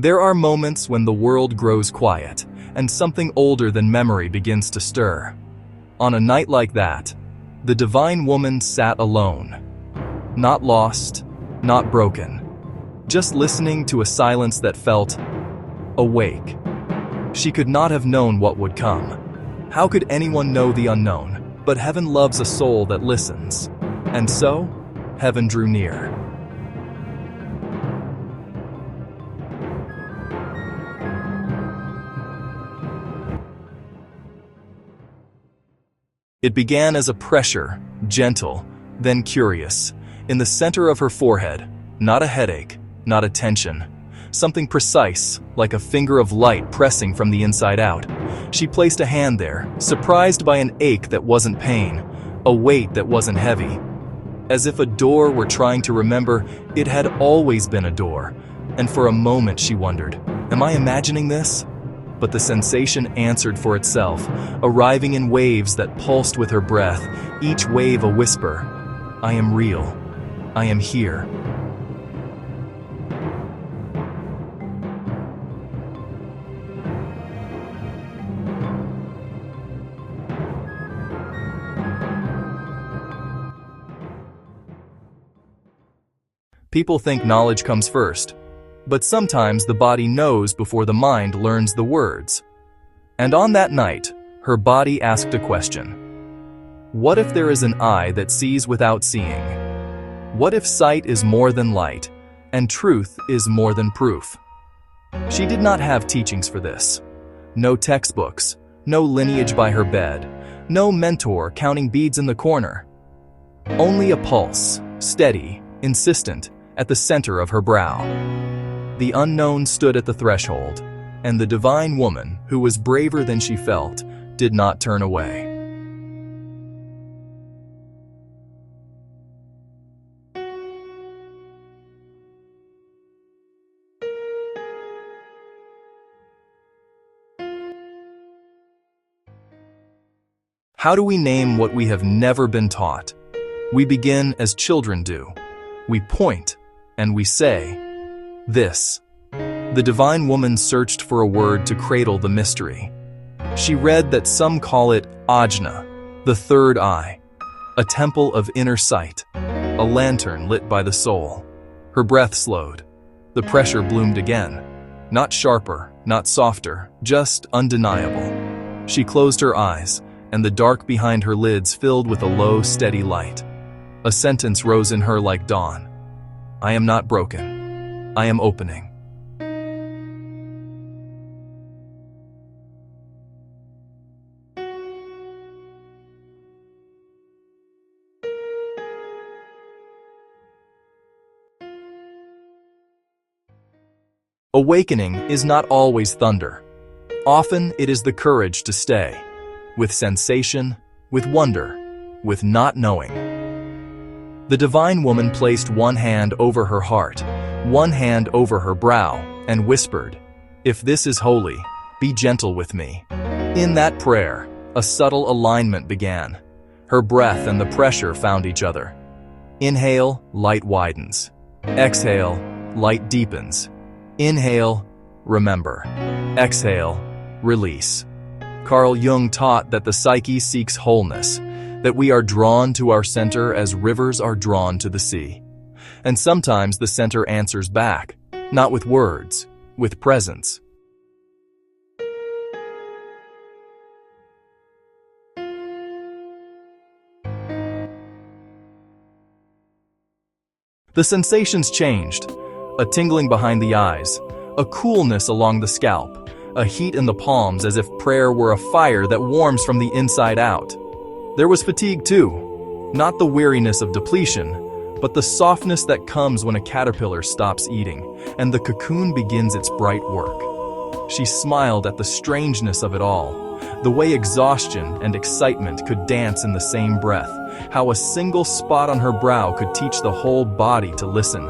There are moments when the world grows quiet, and something older than memory begins to stir. On a night like that, the divine woman sat alone. Not lost, not broken, just listening to a silence that felt awake. She could not have known what would come. How could anyone know the unknown? But heaven loves a soul that listens. And so, heaven drew near. It began as a pressure, gentle, then curious, in the center of her forehead, not a headache, not a tension. Something precise, like a finger of light pressing from the inside out. She placed a hand there, surprised by an ache that wasn't pain, a weight that wasn't heavy. As if a door were trying to remember it had always been a door, and for a moment she wondered, am I imagining this? But the sensation answered for itself, arriving in waves that pulsed with her breath, each wave a whisper, I am real, I am here. People think knowledge comes first, but sometimes the body knows before the mind learns the words. And on that night, her body asked a question. What if there is an eye that sees without seeing? What if sight is more than light, and truth is more than proof? She did not have teachings for this. No textbooks, no lineage by her bed, no mentor counting beads in the corner. Only a pulse, steady, insistent, at the center of her brow. The unknown stood at the threshold, and the divine woman, who was braver than she felt, did not turn away. How do we name what we have never been taught? We begin as children do. We point, and we say, this. The divine woman searched for a word to cradle the mystery. She read that some call it Ajna, the third eye, a temple of inner sight, a lantern lit by the soul. Her breath slowed. The pressure bloomed again. Not sharper, not softer, just undeniable. She closed her eyes, and the dark behind her lids filled with a low, steady light. A sentence rose in her like dawn. I am not broken. I am opening. Awakening is not always thunder. Often it is the courage to stay, with sensation, with wonder, with not knowing. The divine woman placed one hand over her heart, one hand over her brow, and whispered, if this is holy, be gentle with me. In that prayer, a subtle alignment began. Her breath and the pressure found each other. Inhale, light widens. Exhale, light deepens. Inhale, remember. Exhale, release. Carl Jung taught that the psyche seeks wholeness, that we are drawn to our center as rivers are drawn to the sea. And sometimes the center answers back, not with words, with presence. The sensations changed. A tingling behind the eyes, a coolness along the scalp, a heat in the palms as if prayer were a fire that warms from the inside out. There was fatigue too, not the weariness of depletion, but the softness that comes when a caterpillar stops eating and the cocoon begins its bright work. She smiled at the strangeness of it all, the way exhaustion and excitement could dance in the same breath, how a single spot on her brow could teach the whole body to listen.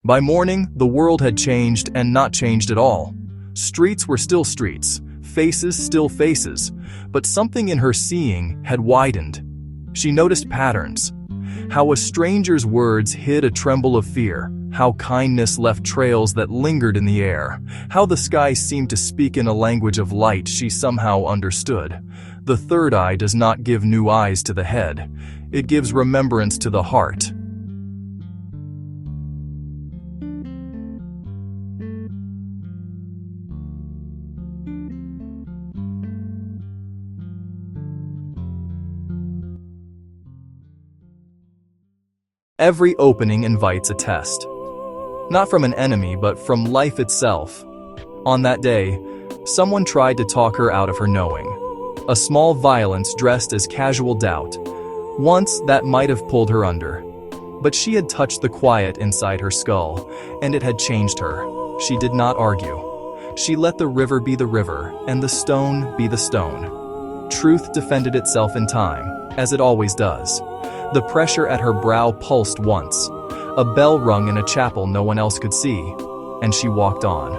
By morning, the world had changed and not changed at all. Streets were still streets, faces still faces, but something in her seeing had widened. She noticed patterns. How a stranger's words hid a tremble of fear, how kindness left trails that lingered in the air, how the sky seemed to speak in a language of light she somehow understood. The third eye does not give new eyes to the head, it gives remembrance to the heart. Every opening invites a test. Not from an enemy, but from life itself. On that day, someone tried to talk her out of her knowing. A small violence dressed as casual doubt. Once that might have pulled her under. But she had touched the quiet inside her skull, and it had changed her. She did not argue. She let the river be the river, and the stone be the stone. Truth defended itself in time, as it always does. The pressure at her brow pulsed once. A bell rung in a chapel no one else could see, and she walked on.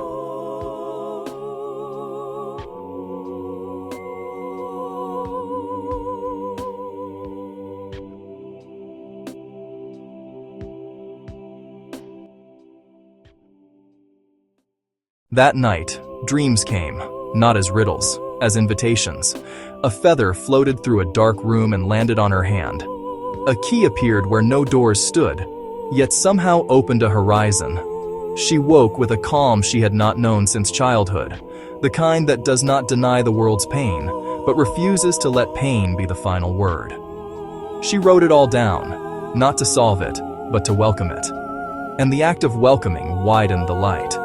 That night, dreams came, not as riddles, as invitations. A feather floated through a dark room and landed on her hand. A key appeared where no doors stood, yet somehow opened a horizon. She woke with a calm she had not known since childhood, the kind that does not deny the world's pain, but refuses to let pain be the final word. She wrote it all down, not to solve it, but to welcome it. And the act of welcoming widened the light.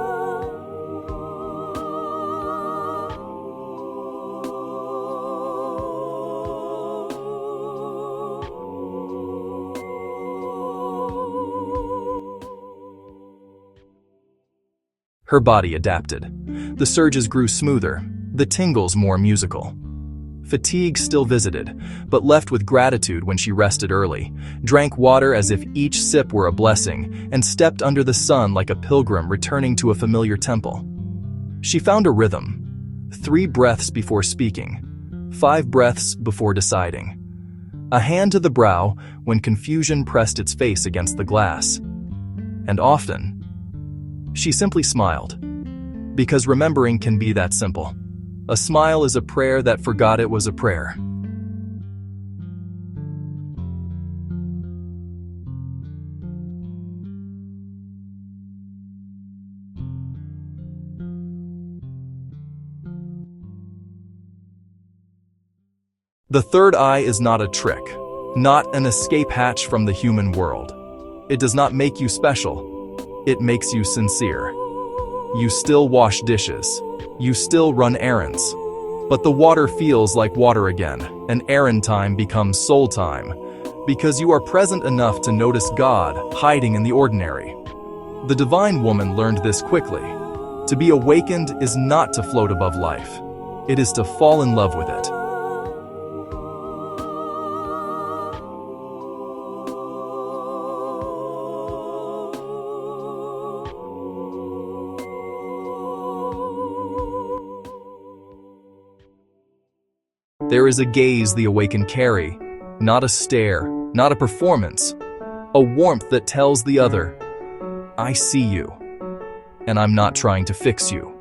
Her body adapted. The surges grew smoother, the tingles more musical. Fatigue still visited, but left with gratitude when she rested early, drank water as if each sip were a blessing, and stepped under the sun like a pilgrim returning to a familiar temple. She found a rhythm: 3 breaths before speaking, 5 breaths before deciding. A hand to the brow when confusion pressed its face against the glass. And often, she simply smiled, because remembering can be that simple. A smile is a prayer that forgot it was a prayer. The third eye is not a trick, not an escape hatch from the human world. It does not make you special. It makes you sincere. You still wash dishes. You still run errands. But the water feels like water again, and errand time becomes soul time, because you are present enough to notice God hiding in the ordinary. The divine woman learned this quickly. To be awakened is not to float above life. It is to fall in love with it. There is a gaze the awakened carry, not a stare, not a performance, a warmth that tells the other, I see you, and I'm not trying to fix you.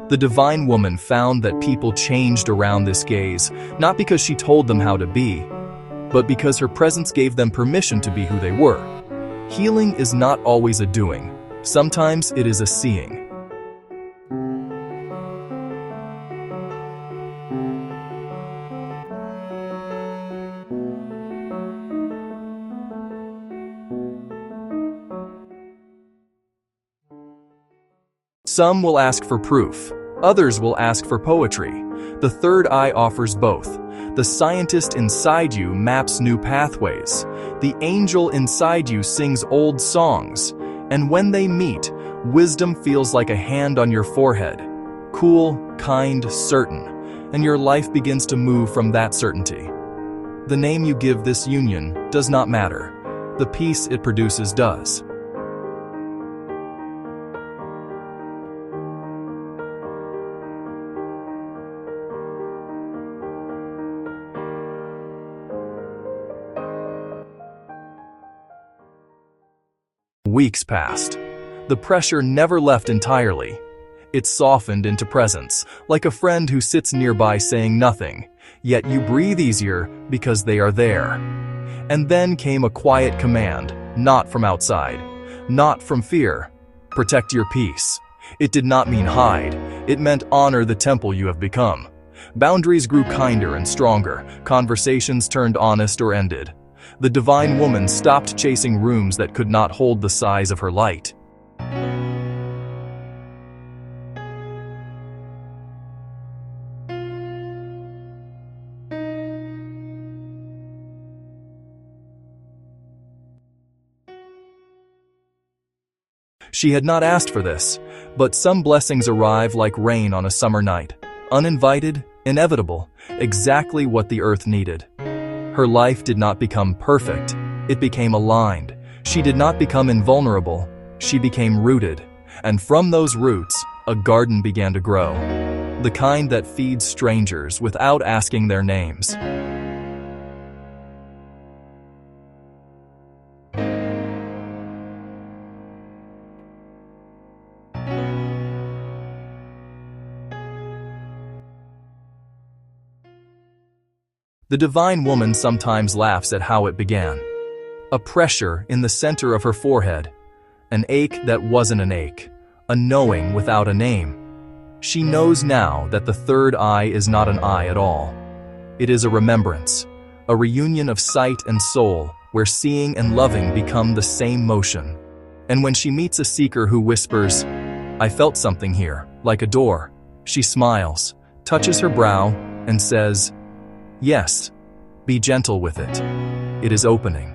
The divine woman found that people changed around this gaze, not because she told them how to be, but because her presence gave them permission to be who they were. Healing is not always a doing. Sometimes it is a seeing. Some will ask for proof. Others will ask for poetry. The third eye offers both. The scientist inside you maps new pathways. The angel inside you sings old songs. And when they meet, wisdom feels like a hand on your forehead. Cool, kind, certain. And your life begins to move from that certainty. The name you give this union does not matter. The peace it produces does. Weeks passed. The pressure never left entirely. It softened into presence, like a friend who sits nearby saying nothing, yet you breathe easier because they are there. And then came a quiet command, not from outside, not from fear. Protect your peace. It did not mean hide. It meant honor the temple you have become. Boundaries grew kinder and stronger. Conversations turned honest or ended. The divine woman stopped chasing rooms that could not hold the size of her light. She had not asked for this, but some blessings arrive like rain on a summer night. Uninvited, inevitable, exactly what the earth needed. Her life did not become perfect, it became aligned. She did not become invulnerable, she became rooted. And from those roots, a garden began to grow. The kind that feeds strangers without asking their names. The divine woman sometimes laughs at how it began. A pressure in the center of her forehead, an ache that wasn't an ache, a knowing without a name. She knows now that the third eye is not an eye at all. It is a remembrance, a reunion of sight and soul, where seeing and loving become the same motion. And when she meets a seeker who whispers, "I felt something here, like a door," she smiles, touches her brow, and says, "Yes, be gentle with it. It is opening."